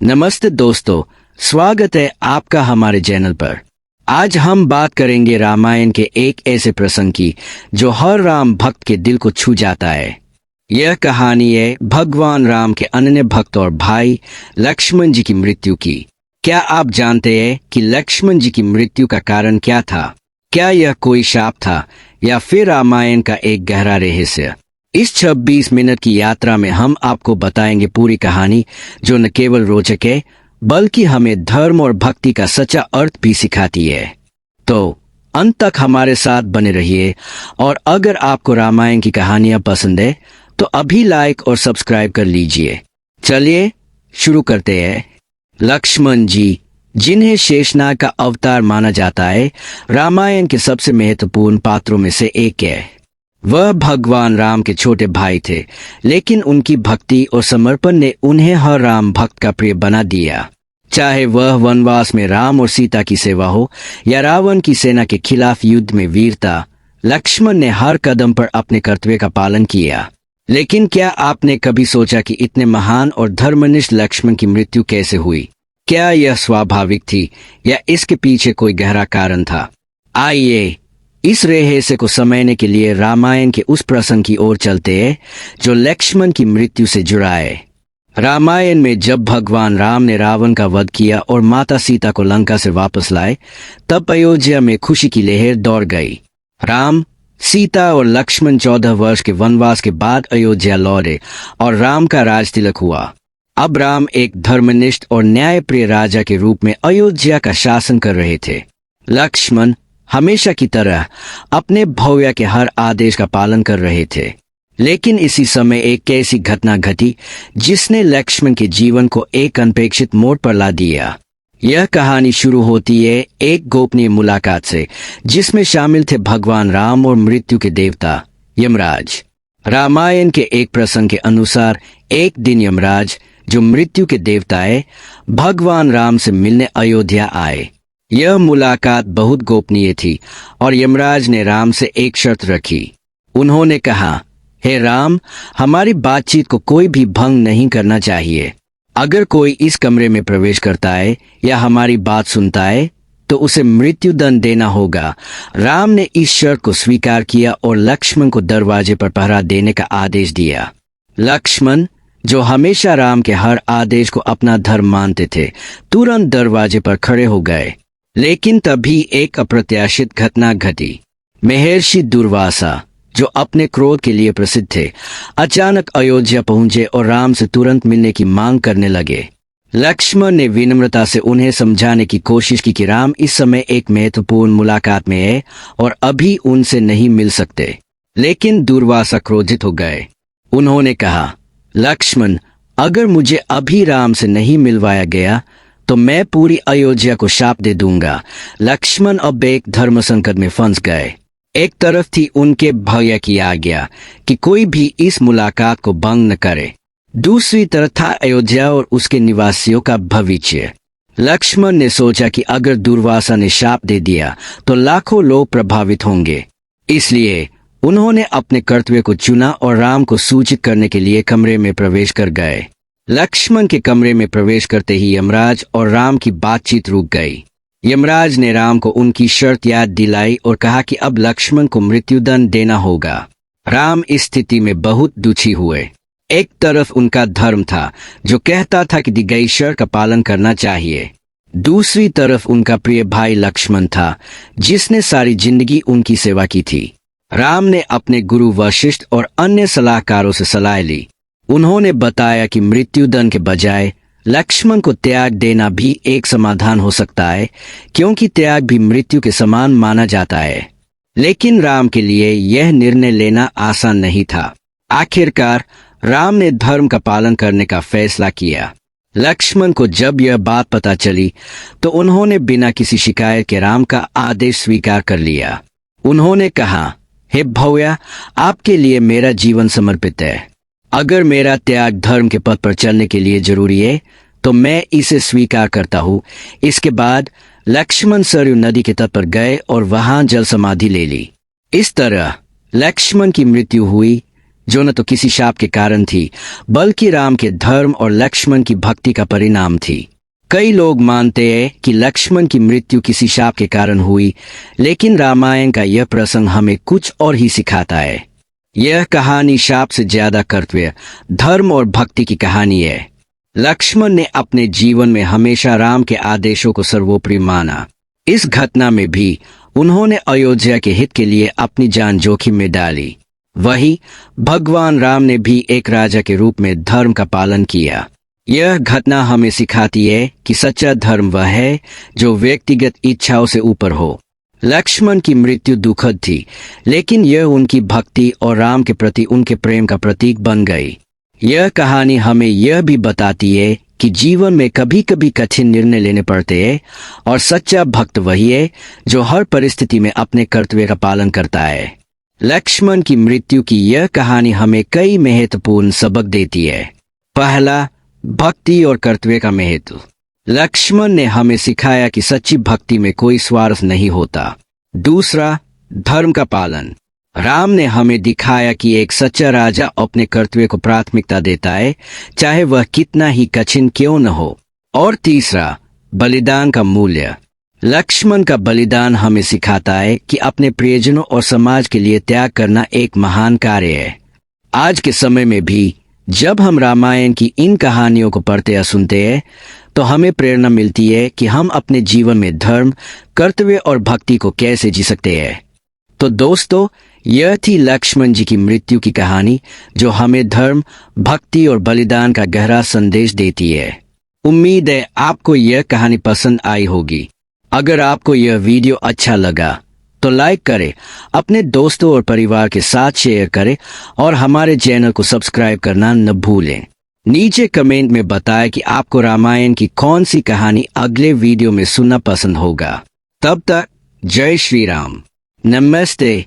नमस्ते दोस्तों, स्वागत है आपका हमारे चैनल पर। आज हम बात करेंगे रामायण के एक ऐसे प्रसंग की जो हर राम भक्त के दिल को छू जाता है। यह कहानी है भगवान राम के अनन्य भक्त और भाई लक्ष्मण जी की मृत्यु की। क्या आप जानते हैं कि लक्ष्मण जी की मृत्यु का कारण क्या था? क्या यह कोई शाप था या फिर रामायण का एक गहरा रहस्य? इस 26 मिनट की यात्रा में हम आपको बताएंगे पूरी कहानी, जो न केवल रोचक है बल्कि हमें धर्म और भक्ति का सच्चा अर्थ भी सिखाती है। तो अंत तक हमारे साथ बने रहिए, और अगर आपको रामायण की कहानियां पसंद है तो अभी लाइक और सब्सक्राइब कर लीजिए। चलिए शुरू करते हैं। लक्ष्मण जी, जिन्हें शेषनाग का अवतार माना जाता है, रामायण के सबसे महत्वपूर्ण पात्रों में से एक है। वह भगवान राम के छोटे भाई थे, लेकिन उनकी भक्ति और समर्पण ने उन्हें हर राम भक्त का प्रिय बना दिया। चाहे वह वनवास में राम और सीता की सेवा हो या रावण की सेना के खिलाफ युद्ध में वीरता, लक्ष्मण ने हर कदम पर अपने कर्तव्य का पालन किया। लेकिन क्या आपने कभी सोचा कि इतने महान और धर्मनिष्ठ लक्ष्मण की मृत्यु कैसे हुई? क्या यह स्वाभाविक थी या इसके पीछे कोई गहरा कारण था? आइए इस रहस्य को समझने के लिए रामायण के उस प्रसंग की ओर चलते हैं जो लक्ष्मण की मृत्यु से जुड़ा है। रामायण में जब भगवान राम ने रावण का वध किया और माता सीता को लंका से वापस लाए, तब अयोध्या में खुशी की लहर दौड़ गई। राम, सीता और लक्ष्मण 14 वर्ष के वनवास के बाद अयोध्या लौटे और राम का राज तिलक हुआ। अब राम एक धर्मनिष्ठ और न्यायप्रिय राजा के रूप में अयोध्या का शासन कर रहे थे। लक्ष्मण हमेशा की तरह अपने भव्य के हर आदेश का पालन कर रहे थे। लेकिन इसी समय एक ऐसी घटना घटी जिसने लक्ष्मण के जीवन को एक अनपेक्षित मोड़ पर ला दिया। यह कहानी शुरू होती है एक गोपनीय मुलाकात से, जिसमें शामिल थे भगवान राम और मृत्यु के देवता यमराज। रामायण के एक प्रसंग के अनुसार एक दिन यमराज, जो मृत्यु के देवता है, भगवान राम से मिलने अयोध्या आए। यह मुलाकात बहुत गोपनीय थी और यमराज ने राम से एक शर्त रखी। उन्होंने कहा, हे राम, हमारी बातचीत को कोई भी भंग नहीं करना चाहिए। अगर कोई इस कमरे में प्रवेश करता है या हमारी बात सुनता है तो उसे मृत्यु दंड देना होगा। राम ने इस शर्त को स्वीकार किया और लक्ष्मण को दरवाजे पर पहरा देने का आदेश दिया। लक्ष्मण, जो हमेशा राम के हर आदेश को अपना धर्म मानते थे, तुरंत दरवाजे पर खड़े हो गए। लेकिन तभी एक अप्रत्याशित घटना घटी। महर्षि दुर्वासा, जो अपने क्रोध के लिए प्रसिद्ध थे, अचानक अयोध्या पहुंचे और राम से तुरंत मिलने की मांग करने लगे। लक्ष्मण ने विनम्रता से उन्हें समझाने की कोशिश की कि राम इस समय एक महत्वपूर्ण मुलाकात में है और अभी उनसे नहीं मिल सकते। लेकिन दुर्वासा क्रोधित हो गए। उन्होंने कहा, लक्ष्मण, अगर मुझे अभी राम से नहीं मिलवाया गया तो मैं पूरी अयोध्या को शाप दे दूंगा। लक्ष्मण अब एक धर्म संकट में फंस गए। एक तरफ थी उनके भैया की आज्ञा कि कोई भी इस मुलाकात को भंग न करे, दूसरी तरफ था अयोध्या और उसके निवासियों का भविष्य। लक्ष्मण ने सोचा कि अगर दुर्वासा ने शाप दे दिया तो लाखों लोग प्रभावित होंगे। इसलिए उन्होंने अपने कर्तव्य को चुना और राम को सूचित करने के लिए कमरे में प्रवेश कर गए। लक्ष्मण के कमरे में प्रवेश करते ही यमराज और राम की बातचीत रुक गई। यमराज ने राम को उनकी शर्त याद दिलाई और कहा कि अब लक्ष्मण को मृत्युदंड देना होगा। राम इस स्थिति में बहुत दुखी हुए। एक तरफ उनका धर्म था जो कहता था कि दी गई शर्त का पालन करना चाहिए, दूसरी तरफ उनका प्रिय भाई लक्ष्मण था, जिसने सारी जिंदगी उनकी सेवा की थी। राम ने अपने गुरु वशिष्ठ और अन्य सलाहकारों से सलाह ली। उन्होंने बताया कि मृत्युदंड के बजाय लक्ष्मण को त्याग देना भी एक समाधान हो सकता है, क्योंकि त्याग भी मृत्यु के समान माना जाता है। लेकिन राम के लिए यह निर्णय लेना आसान नहीं था। आखिरकार राम ने धर्म का पालन करने का फैसला किया। लक्ष्मण को जब यह बात पता चली तो उन्होंने बिना किसी शिकायत के राम का आदेश स्वीकार कर लिया। उन्होंने कहा, हे भैया, आपके लिए मेरा जीवन समर्पित है। अगर मेरा त्याग धर्म के पथ पर चलने के लिए जरूरी है तो मैं इसे स्वीकार करता हूँ। इसके बाद लक्ष्मण सरयू नदी के तट पर गए और वहां जल समाधि ले ली। इस तरह लक्ष्मण की मृत्यु हुई, जो न तो किसी शाप के कारण थी, बल्कि राम के धर्म और लक्ष्मण की भक्ति का परिणाम थी। कई लोग मानते हैं कि लक्ष्मण की मृत्यु किसी शाप के कारण हुई, लेकिन रामायण का यह प्रसंग हमें कुछ और ही सिखाता है। यह कहानी शाप से ज्यादा कर्तव्य, धर्म और भक्ति की कहानी है। लक्ष्मण ने अपने जीवन में हमेशा राम के आदेशों को सर्वोपरि माना। इस घटना में भी उन्होंने अयोध्या के हित के लिए अपनी जान जोखिम में डाली। वही भगवान राम ने भी एक राजा के रूप में धर्म का पालन किया। यह घटना हमें सिखाती है कि सच्चा धर्म वह है जो व्यक्तिगत इच्छाओं से ऊपर हो। लक्ष्मण की मृत्यु दुखद थी, लेकिन यह उनकी भक्ति और राम के प्रति उनके प्रेम का प्रतीक बन गई। यह कहानी हमें यह भी बताती है कि जीवन में कभी कभी कठिन निर्णय लेने पड़ते हैं, और सच्चा भक्त वही है जो हर परिस्थिति में अपने कर्तव्य का पालन करता है। लक्ष्मण की मृत्यु की यह कहानी हमें कई महत्वपूर्ण सबक देती है। पहला, भक्ति और कर्तव्य का महत्व। लक्ष्मण ने हमें सिखाया कि सच्ची भक्ति में कोई स्वार्थ नहीं होता। दूसरा, धर्म का पालन। राम ने हमें दिखाया कि एक सच्चा राजा अपने कर्तव्य को प्राथमिकता देता है, चाहे वह कितना ही कठिन क्यों न हो। और तीसरा, बलिदान का मूल्य। लक्ष्मण का बलिदान हमें सिखाता है कि अपने प्रियजनों और समाज के लिए त्याग करना एक महान कार्य है। आज के समय में भी जब हम रामायण की इन कहानियों को पढ़ते या सुनते हैं, तो हमें प्रेरणा मिलती है कि हम अपने जीवन में धर्म, कर्तव्य और भक्ति को कैसे जी सकते हैं। तो दोस्तों, यह थी लक्ष्मण जी की मृत्यु की कहानी, जो हमें धर्म, भक्ति और बलिदान का गहरा संदेश देती है। उम्मीद है आपको यह कहानी पसंद आई होगी। अगर आपको यह वीडियो अच्छा लगा तो लाइक करें, अपने दोस्तों और परिवार के साथ शेयर करें, और हमारे चैनल को सब्सक्राइब करना न भूलें। नीचे कमेंट में बताएं कि आपको रामायण की कौन सी कहानी अगले वीडियो में सुनना पसंद होगा। तब तक जय श्री राम, नमस्ते।